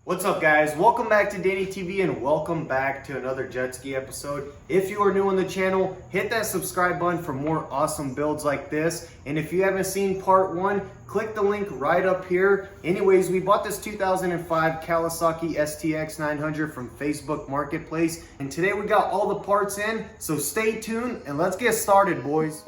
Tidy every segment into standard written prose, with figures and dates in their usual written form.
What's up, guys? Welcome back to DANNYTV and welcome back to another jet ski episode. If you are new on the channel, hit that subscribe button for more awesome builds like this. And if you haven't seen part one, click the link right up here. Anyways, we bought this 2005 Kawasaki STX 900 from Facebook Marketplace. And today we got all the parts in, so stay tuned and let's get started, boys.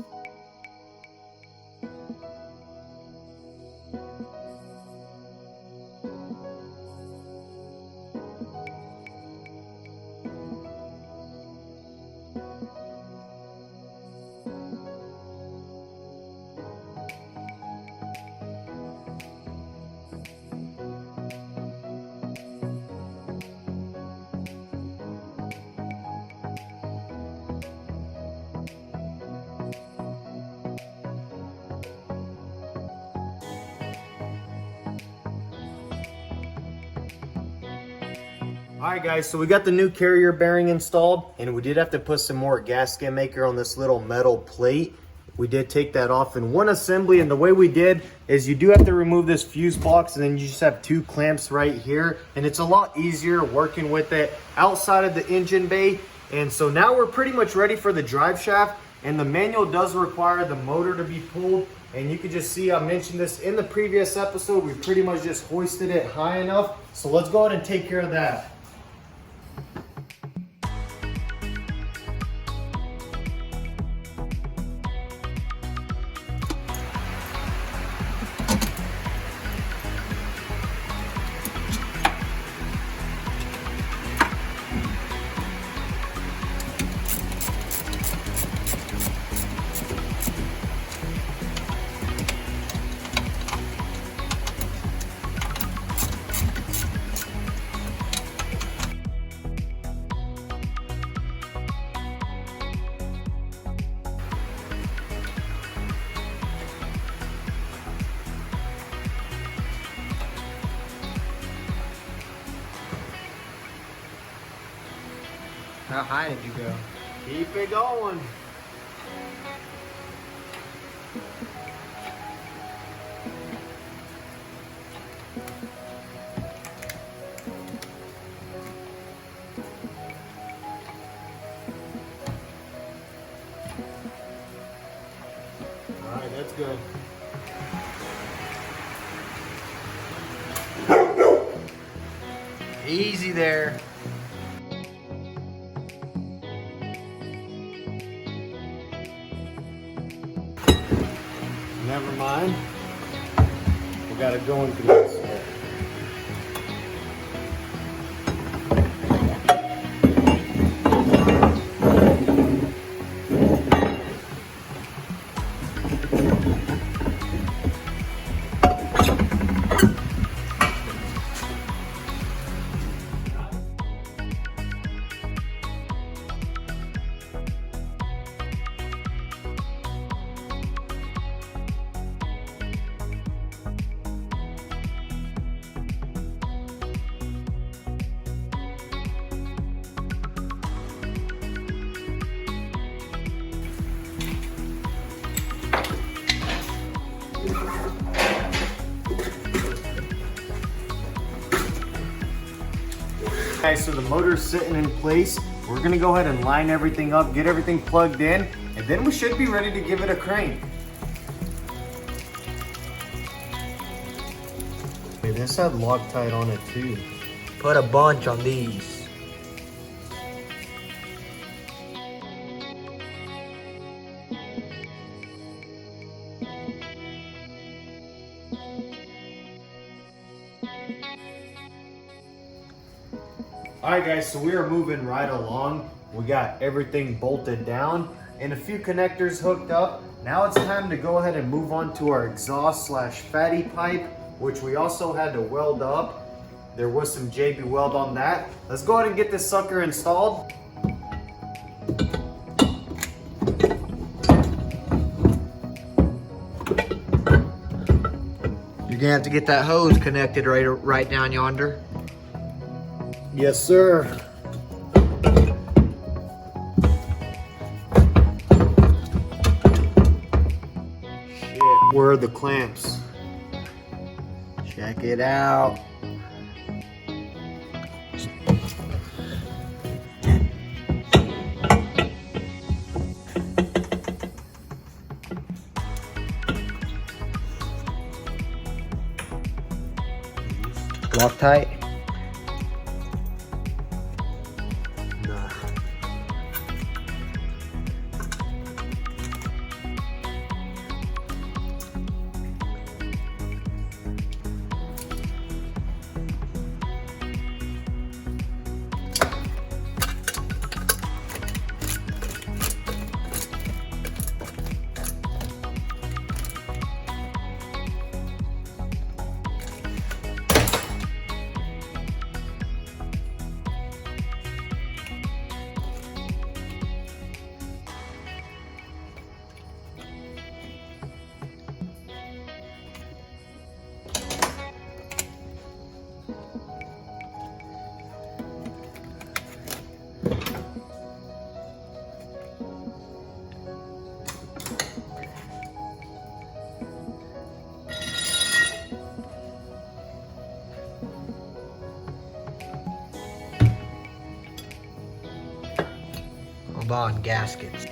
Alright guys, so we got the new carrier bearing installed, and we did have to put some more gasket maker on this little metal plate. We did take that off in one assembly, and the way we did is you do have to remove this fuse box, and then you just have two clamps right here, and it's a lot easier working with it outside of the engine bay. And so now we're pretty much ready for the drive shaft, and the manual does require the motor to be pulled. And you can just see, I mentioned this in the previous episode, we pretty much just hoisted it high enough. So let's go ahead and take care of that. How high did you go? Keep it going. All right, that's good. Easy there. Never mind. We got it going through this. Okay, so the motor's sitting in place. We're gonna go ahead and line everything up, get everything plugged in, and then we should be ready to give it a crank. Hey, this had Loctite on it too. Put a bunch on these. Alright guys, so we are moving right along. We got everything bolted down and a few connectors hooked up. Now it's time to go ahead and move on to our exhaust slash fatty pipe, which we also had to weld up. There was some JB weld on that. Let's go ahead and get this sucker installed. You're gonna have to get that hose connected right down yonder. Yes, sir. Shit, where are the clamps? Check it out. Loctite. Nah. Hold on, gaskets.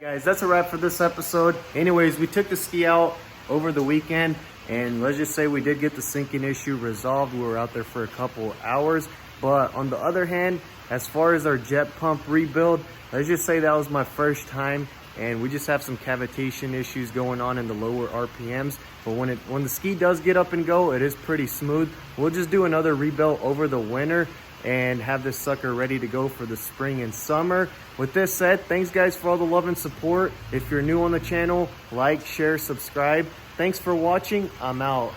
Guys, that's a wrap for this episode. Anyways, we took the ski out over the weekend, and let's just say we did get the sinking issue resolved. We were out there for a couple hours, but on the other hand, as far as our jet pump rebuild, let's just say that was my first time, and we just have some cavitation issues going on in the lower RPMs. But when the ski does get up and go, it is pretty smooth. We'll just do another rebuild over the winter and have this sucker ready to go for the spring and summer. With this said, thanks guys for all the love and support. If you're new on the channel, like, share, subscribe. Thanks for watching. I'm out.